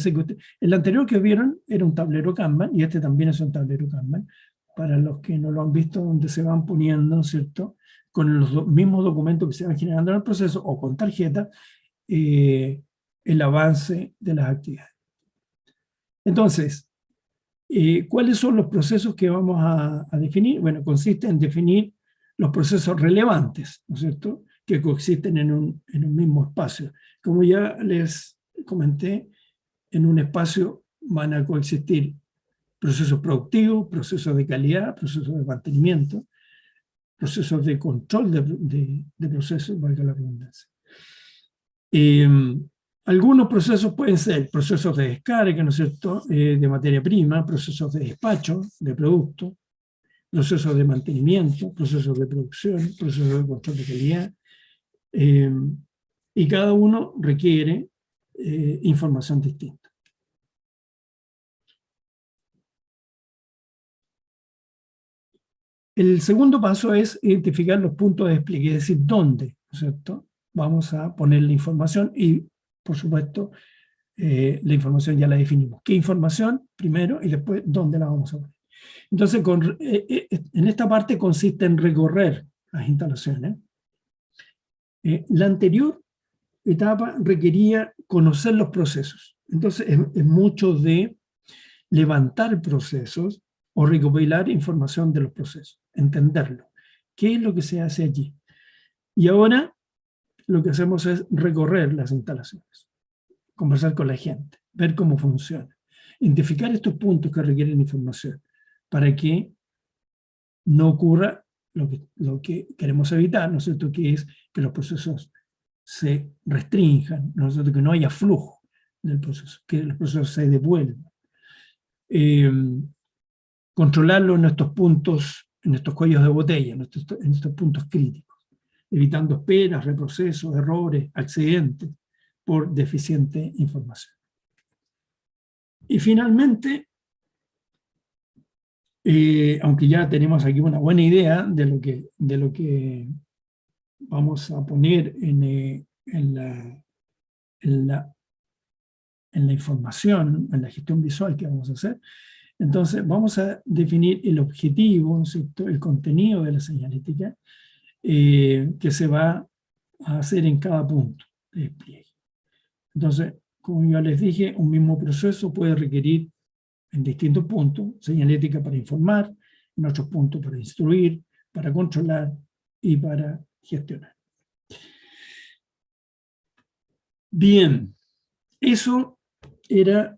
El anterior que vieron era un tablero Kanban, y este también es un tablero Kanban, para los que no lo han visto, donde se van poniendo, ¿cierto?, con los mismos documentos que se van generando en el proceso, o con tarjeta, el avance de las actividades. Entonces, ¿cuáles son los procesos que vamos a definir? Bueno, consiste en definir los procesos relevantes, ¿no es cierto?, que coexisten en un mismo espacio. Como ya les comenté, en un espacio van a coexistir procesos productivos, procesos de calidad, procesos de mantenimiento, procesos de control de procesos, valga la redundancia. Algunos procesos pueden ser procesos de descarga, ¿no es cierto?, de materia prima, procesos de despacho de producto, procesos de mantenimiento, procesos de producción, procesos de control de calidad, y cada uno requiere información distinta. El segundo paso es identificar los puntos de despliegue, es decir, dónde, ¿no es cierto?, vamos a poner la información y, por supuesto, la información ya la definimos. ¿Qué información? Primero, y después, ¿dónde la vamos a poner? Entonces, en esta parte consiste en recorrer las instalaciones. La anterior etapa requería conocer los procesos. Entonces, es mucho de levantar procesos o recopilar información de los procesos, entenderlo. ¿Qué es lo que se hace allí? Y ahora lo que hacemos es recorrer las instalaciones, conversar con la gente, ver cómo funciona, identificar estos puntos que requieren información para que no ocurra lo que queremos evitar, ¿no es cierto?, que es que los procesos se restrinjan, ¿no es cierto?, que no haya flujo del proceso, que los procesos se devuelvan. Controlarlo en estos puntos, en estos cuellos de botella, en estos puntos críticos, evitando esperas, reprocesos, errores, accidentes por deficiente información. Y finalmente, aunque ya tenemos aquí una buena idea de lo que vamos a poner en la información, en la gestión visual que vamos a hacer, entonces vamos a definir el objetivo, ¿no es cierto?, el contenido de la señalética que se va a hacer en cada punto de despliegue. Entonces, como ya les dije, un mismo proceso puede requerir en distintos puntos señalética para informar, en otros puntos para instruir, para controlar y para gestionar. Bien, eso era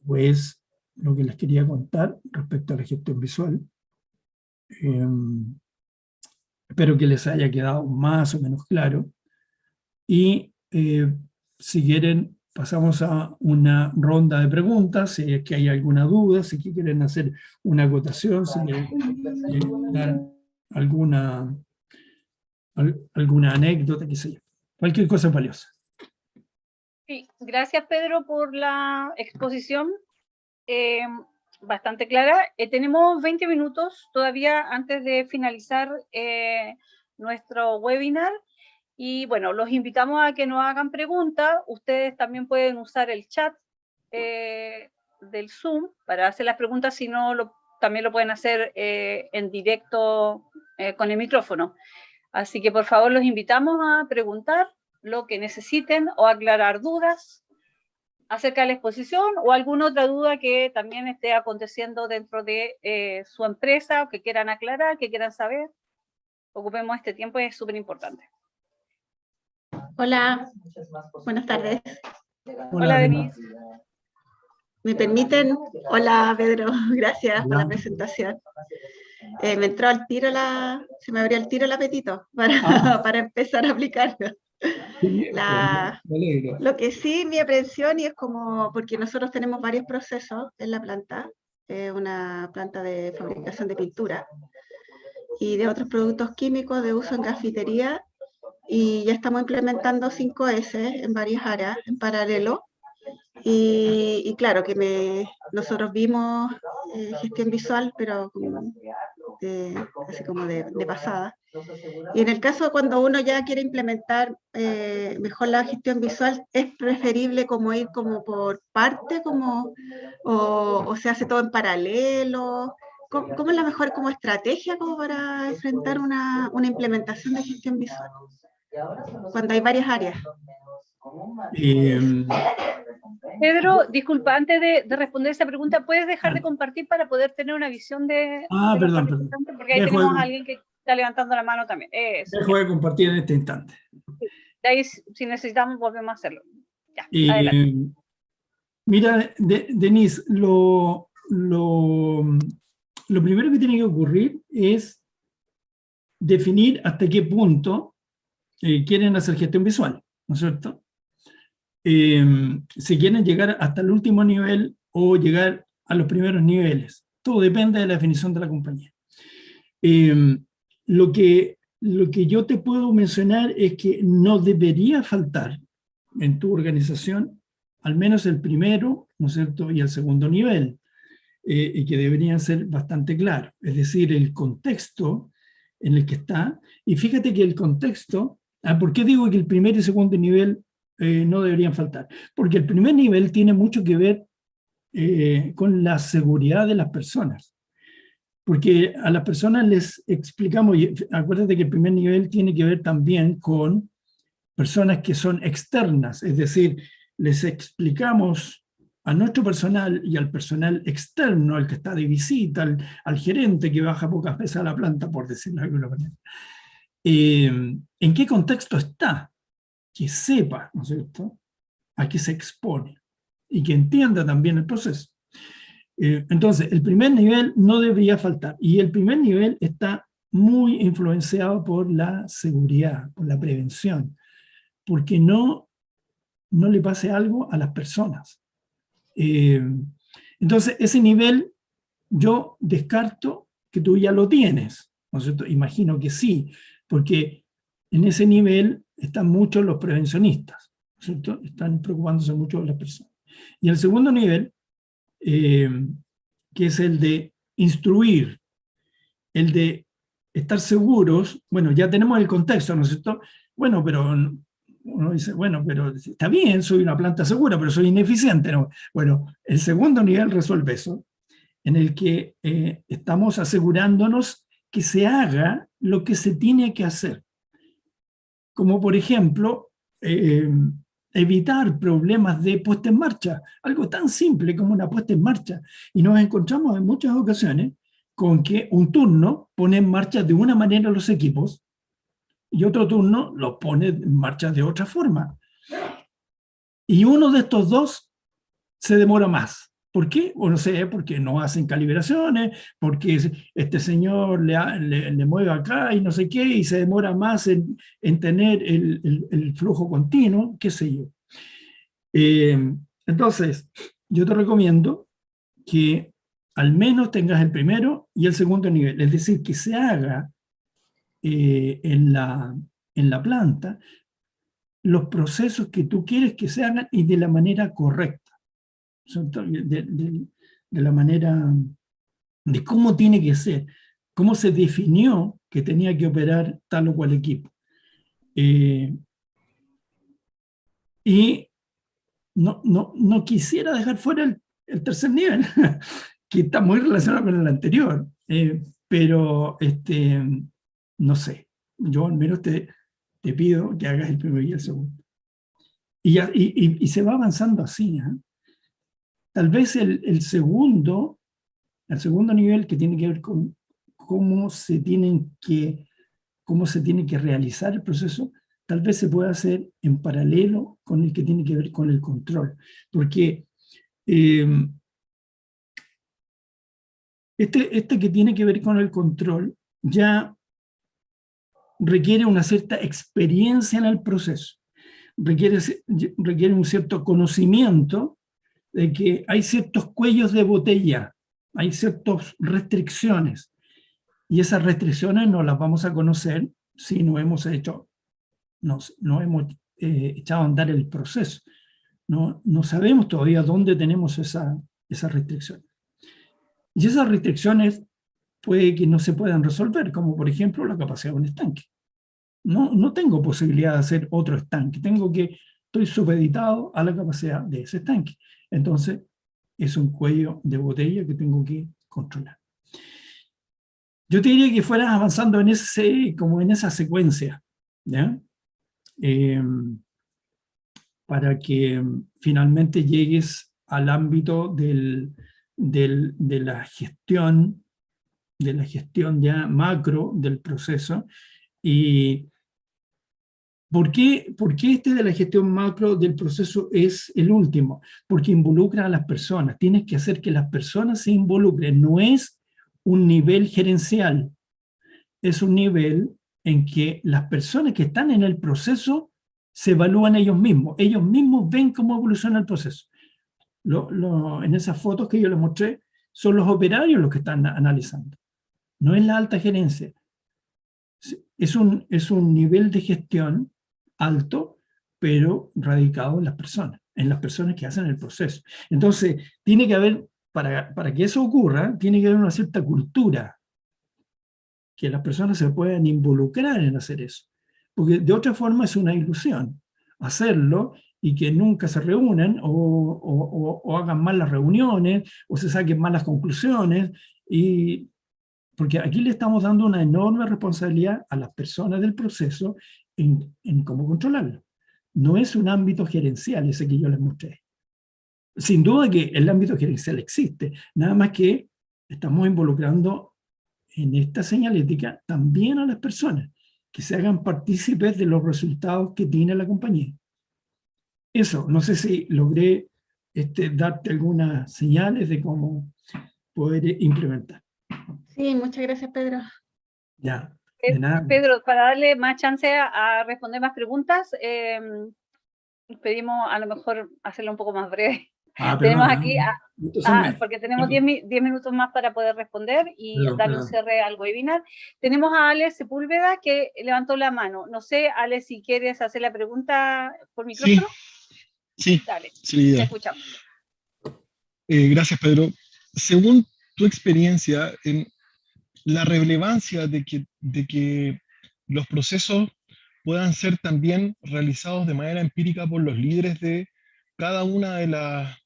pues lo que les quería contar respecto a la gestión visual. Espero que les haya quedado más o menos claro. Y si quieren, pasamos a una ronda de preguntas, si es que hay alguna duda, si quieren hacer una acotación, si quieren dar alguna anécdota, qué sé yo. Cualquier cosa es valiosa. Sí, gracias Pedro por la exposición bastante clara. Tenemos 20 minutos todavía antes de finalizar nuestro webinar y bueno, los invitamos a que nos hagan preguntas. Ustedes también pueden usar el chat del Zoom para hacer las preguntas, si no también lo pueden hacer en directo con el micrófono. Así que por favor los invitamos a preguntar lo que necesiten o aclarar dudas acerca de la exposición o alguna otra duda que también esté aconteciendo dentro de su empresa o que quieran aclarar, que quieran saber. Ocupemos este tiempo, es súper importante. Hola, buenas tardes. Hola Denise. ¿Me permiten? Hola Pedro, gracias por la presentación. Me entró al tiro se me abrió el tiro el apetito para empezar a aplicarlo. Lo que sí, mi aprehensión, y es como, porque nosotros tenemos varios procesos en la planta, una planta de fabricación de pintura y de otros productos químicos de uso en cafetería, y ya estamos implementando 5S en varias áreas en paralelo. Y claro, que nosotros vimos gestión visual, pero así como de pasada. Y en el caso cuando uno ya quiere implementar mejor la gestión visual, es preferible como ir como por parte, o se hace todo en paralelo. ¿Cómo es la mejor como estrategia como para enfrentar una implementación de gestión visual cuando hay varias áreas? Pedro, disculpa, antes de responder esa pregunta, ¿puedes dejar de compartir para poder tener una visión de perdón. Porque ahí tenemos a alguien que está levantando la mano también. Dejo de compartir en este instante. De ahí, si necesitamos, volvemos a hacerlo. Ya, adelante. Mira, Denise, lo primero que tiene que ocurrir es definir hasta qué punto quieren hacer gestión visual, ¿no es cierto? Si quieren llegar hasta el último nivel o llegar a los primeros niveles. Todo depende de la definición de la compañía. Lo que yo te puedo mencionar es que no debería faltar en tu organización al menos el primero, ¿no es cierto?, y el segundo nivel, y que deberían ser bastante claros. Es decir, el contexto en el que está. Y fíjate que el contexto, ¿por qué digo que el primer y segundo nivel no deberían faltar? Porque el primer nivel tiene mucho que ver con la seguridad de las personas. Porque a las personas les explicamos, y acuérdate que el primer nivel tiene que ver también con personas que son externas, es decir, les explicamos a nuestro personal y al personal externo, al que está de visita, al gerente que baja pocas veces a la planta, por decirlo de alguna manera, en qué contexto está, que sepa, ¿no es cierto?, a qué se expone y que entienda también el proceso. Entonces, el primer nivel no debería faltar, y el primer nivel está muy influenciado por la seguridad, por la prevención, porque no le pase algo a las personas. Entonces, ese nivel yo descarto que tú ya lo tienes, ¿no es cierto? Imagino que sí, porque en ese nivel están muchos los prevencionistas, ¿no es cierto? Están preocupándose mucho de las personas. Y el segundo nivel, que es el de instruir, el de estar seguros, bueno, ya tenemos el contexto, ¿no es cierto? Bueno, pero uno dice, bueno, pero está bien, soy una planta segura, pero soy ineficiente, ¿no? Bueno, el segundo nivel resuelve eso, en el que estamos asegurándonos que se haga lo que se tiene que hacer. Como por ejemplo, evitar problemas de puesta en marcha, algo tan simple como una puesta en marcha. Y nos encontramos en muchas ocasiones con que un turno pone en marcha de una manera los equipos y otro turno los pone en marcha de otra forma. Y uno de estos dos se demora más. ¿Por qué? O no sé, porque no hacen calibraciones, porque este señor le mueve acá y no sé qué, y se demora más en tener el flujo continuo, qué sé yo. Entonces, yo te recomiendo que al menos tengas el primero y el segundo nivel, es decir, que se haga en la planta los procesos que tú quieres que se hagan y de la manera correcta. De la manera de cómo tiene que ser, cómo se definió que tenía que operar tal o cual equipo. Y no quisiera dejar fuera el tercer nivel, que está muy relacionado con el anterior, pero no sé, yo al menos te pido que hagas el primero y el segundo. Y se va avanzando así, ¿eh? Tal vez el segundo nivel, que tiene que ver con cómo se tiene que realizar el proceso, tal vez se pueda hacer en paralelo con el que tiene que ver con el control. Porque este que tiene que ver con el control ya requiere una cierta experiencia en el proceso, requiere un cierto conocimiento de que hay ciertos cuellos de botella, hay ciertas restricciones, y esas restricciones no las vamos a conocer si no hemos echado a andar el proceso. No sabemos todavía dónde tenemos esas restricciones. Y esas restricciones puede que no se puedan resolver, como por ejemplo la capacidad de un estanque. No tengo posibilidad de hacer otro estanque, estoy supeditado a la capacidad de ese estanque. Entonces, es un cuello de botella que tengo que controlar. Yo te diría que fueras avanzando en esa secuencia, ¿ya? Para que finalmente llegues al ámbito de la gestión ya macro del proceso. Y ¿por qué de la gestión macro del proceso es el último? Porque involucra a las personas. Tienes que hacer que las personas se involucren. No es un nivel gerencial, es un nivel en que las personas que están en el proceso se evalúan ellos mismos ven cómo evoluciona el proceso. En esas fotos que yo les mostré, son los operarios los que están analizando, no es la alta gerencia. Es un nivel de gestión alto, pero radicado en las personas que hacen el proceso. Entonces, tiene que haber, para que eso ocurra, tiene que haber una cierta cultura, que las personas se puedan involucrar en hacer eso. Porque de otra forma es una ilusión hacerlo y que nunca se reúnan o hagan mal las reuniones o se saquen malas conclusiones. Porque aquí le estamos dando una enorme responsabilidad a las personas del proceso en cómo controlarlo. No es un ámbito gerencial ese que yo les mostré. Sin duda que el ámbito gerencial existe, nada más que estamos involucrando en esta señalética también a las personas, que se hagan partícipes de los resultados que tiene la compañía. Eso, no sé si logré darte algunas señales de cómo poder implementar. Sí, muchas gracias, Pedro. Ya, de nada. Pedro, para darle más chance a responder más preguntas, pedimos a lo mejor hacerlo un poco más breve. Tenemos aquí, porque tenemos 10 minutos más para poder responder y darle un cierre al webinar. Tenemos a Ale Sepúlveda que levantó la mano. No sé, Ale, si quieres hacer la pregunta por micrófono. Sí, dale, sí, te escuchamos. Gracias, Pedro. Según tu experiencia, en la relevancia de que los procesos puedan ser también realizados de manera empírica por los líderes de cada una de las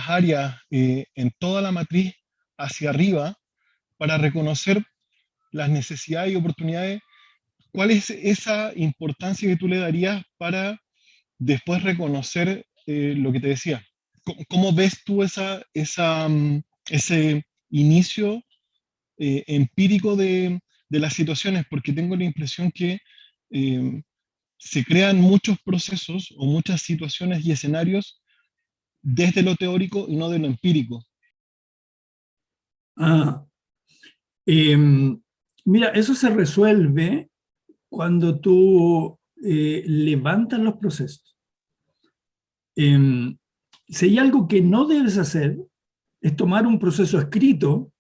áreas en toda la matriz hacia arriba para reconocer las necesidades y oportunidades. ¿Cuál es esa importancia que tú le darías para después reconocer lo que te decía? ¿Cómo ves tú ese inicio empírico de las situaciones? Porque tengo la impresión que se crean muchos procesos o muchas situaciones y escenarios desde lo teórico y no de lo empírico. Mira, eso se resuelve cuando tú levantas los procesos. Si hay algo que no debes hacer, es tomar un proceso escrito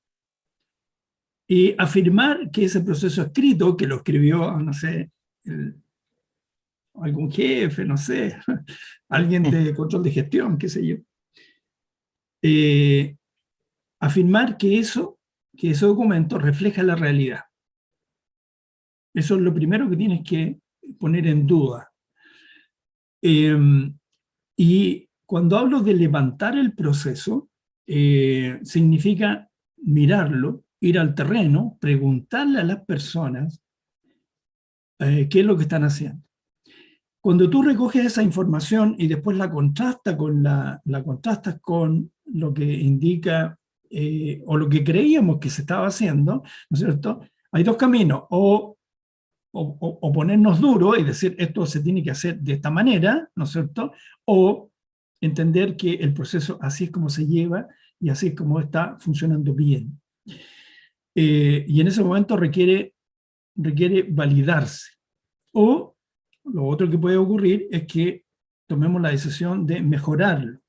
y afirmar que ese proceso escrito, que lo escribió, no sé, algún jefe, no sé, alguien de control de gestión, qué sé yo, afirmar que ese documento refleja la realidad. Eso es lo primero que tienes que poner en duda. Y cuando hablo de levantar el proceso, significa mirarlo, ir al terreno, preguntarle a las personas qué es lo que están haciendo. Cuando tú recoges esa información y después la contrastas con lo que indica o lo que creíamos que se estaba haciendo, ¿no es cierto? Hay dos caminos, o ponernos duro y decir esto se tiene que hacer de esta manera, ¿no es cierto? O entender que el proceso así es como se lleva y así es como está funcionando bien. Y en ese momento requiere validarse. O lo otro que puede ocurrir es que tomemos la decisión de mejorarlo.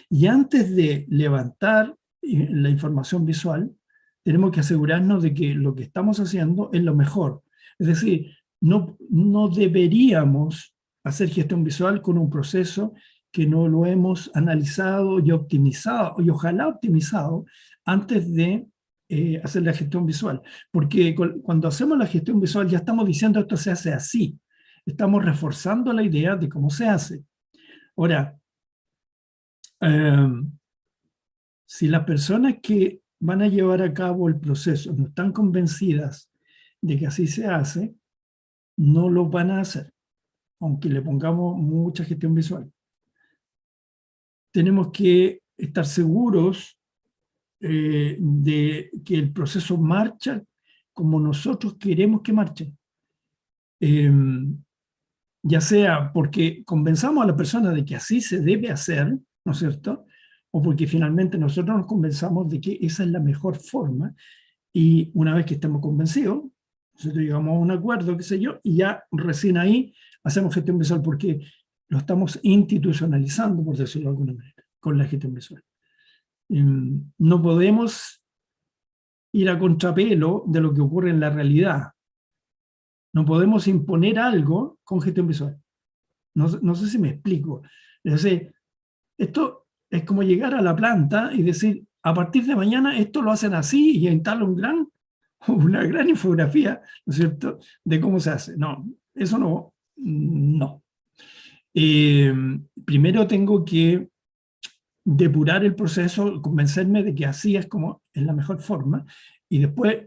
Y antes de levantar la información visual, tenemos que asegurarnos de que lo que estamos haciendo es lo mejor. Es decir, no deberíamos hacer gestión visual con un proceso que no lo hemos analizado y optimizado, y ojalá optimizado, antes de hacer la gestión visual. Porque cuando hacemos la gestión visual ya estamos diciendo esto se hace así. Estamos reforzando la idea de cómo se hace. Ahora, si las personas que van a llevar a cabo el proceso no están convencidas de que así se hace, no lo van a hacer, aunque le pongamos mucha gestión visual. Tenemos que estar seguros de que el proceso marcha como nosotros queremos que marche. Ya sea porque convenzamos a la persona de que así se debe hacer, ¿no es cierto? O porque finalmente nosotros nos convenzamos de que esa es la mejor forma, y una vez que estemos convencidos, nosotros llegamos a un acuerdo, qué sé yo, y ya recién ahí hacemos gestión visual, porque lo estamos institucionalizando, por decirlo de alguna manera, con la gestión visual. No podemos ir a contrapelo de lo que ocurre en la realidad. No podemos imponer algo con gestión visual. No sé si me explico. Es decir, esto es como llegar a la planta y decir, a partir de mañana esto lo hacen así, y instala una gran infografía, ¿no es cierto?, de cómo se hace. No, eso no. Primero tengo que depurar el proceso, convencerme de que así es como es la mejor forma, y después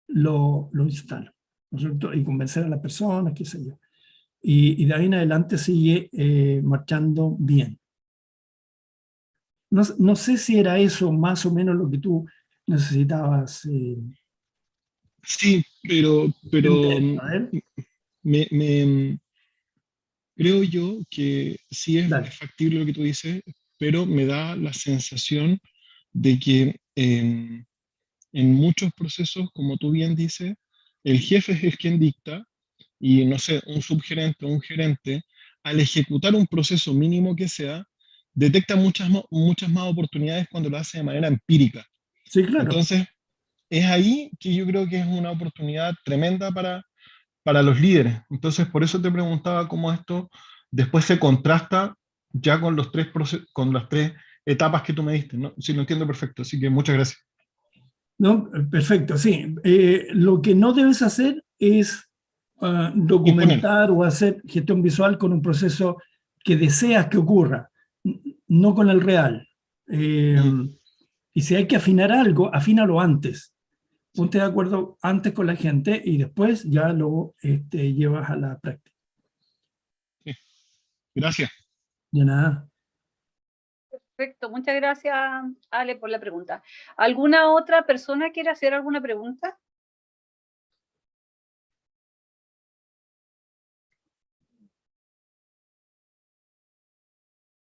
lo instalo, ¿no es cierto?, y convencer a las personas, qué sé yo. Y de ahí en adelante sigue marchando bien. No sé si era eso más o menos lo que tú necesitabas. Sí, pero A ver. creo yo que sí Dale. es factible lo que tú dices, pero me da la sensación de que en muchos procesos, como tú bien dices, el jefe es el quien dicta y, no sé, un subgerente o un gerente, al ejecutar un proceso mínimo que sea, detecta muchas más oportunidades cuando lo hace de manera empírica. Sí, claro. Entonces, es ahí que yo creo que es una oportunidad tremenda para los líderes. Entonces, por eso te preguntaba cómo esto después se contrasta ya con con las tres etapas que tú me diste, ¿no? Sí, lo entiendo perfecto, así que muchas gracias. No, perfecto, sí. Lo que no debes hacer es Imponer. documentar o hacer gestión visual con un proceso que deseas que ocurra, no con el real. Y si hay que afinar algo, afínalo antes. Ponte de acuerdo antes con la gente y después ya lo llevas a la práctica. Sí. Gracias. De nada. Perfecto, muchas gracias, Ale, por la pregunta. ¿Alguna otra persona quiere hacer alguna pregunta?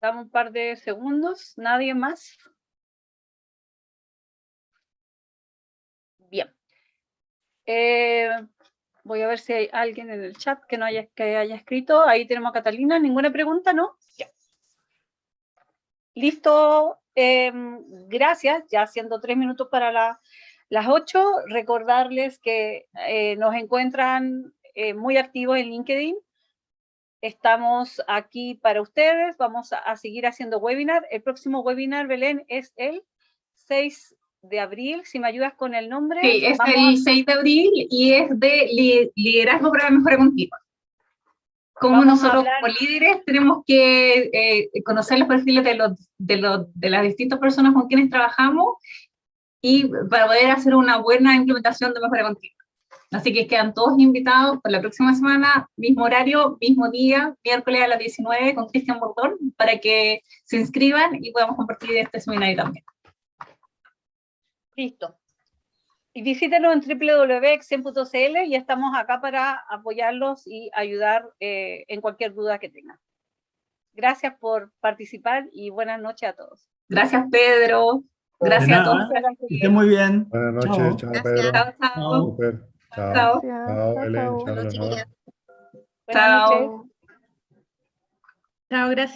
Dame un par de segundos. ¿Nadie más? Bien. Voy a ver si hay alguien en el chat que haya escrito. Ahí tenemos a Catalina. ¿Ninguna pregunta, no? Ya. Listo. Gracias. Ya siendo 3 minutos para las 8. Recordarles que nos encuentran muy activos en LinkedIn. Estamos aquí para ustedes. Vamos a seguir haciendo webinar. El próximo webinar, Belén, es el 6 de abril. Si me ayudas con el nombre. Sí, es el 6 de abril y es de liderazgo para mejorar contigo. Cómo nosotros como líderes tenemos que conocer los perfiles de las distintas personas con quienes trabajamos y para poder hacer una buena implementación de mejora continua. Así que quedan todos invitados para la próxima semana, mismo horario, mismo día, miércoles a las 19 con Cristian Bordón, para que se inscriban y podamos compartir este seminario también. Listo. Y visítenos en www.exen.cl y estamos acá para apoyarlos y ayudar en cualquier duda que tengan. Gracias por participar y buenas noches a todos. Gracias, Pedro. Gracias a todos. Que esté muy bien. Buenas noches, chao, Pedro. Chao, chao. Súper. Chao. Chao. Chao, Belén. Chao, Leonor. Buenas noches. Chao, gracias.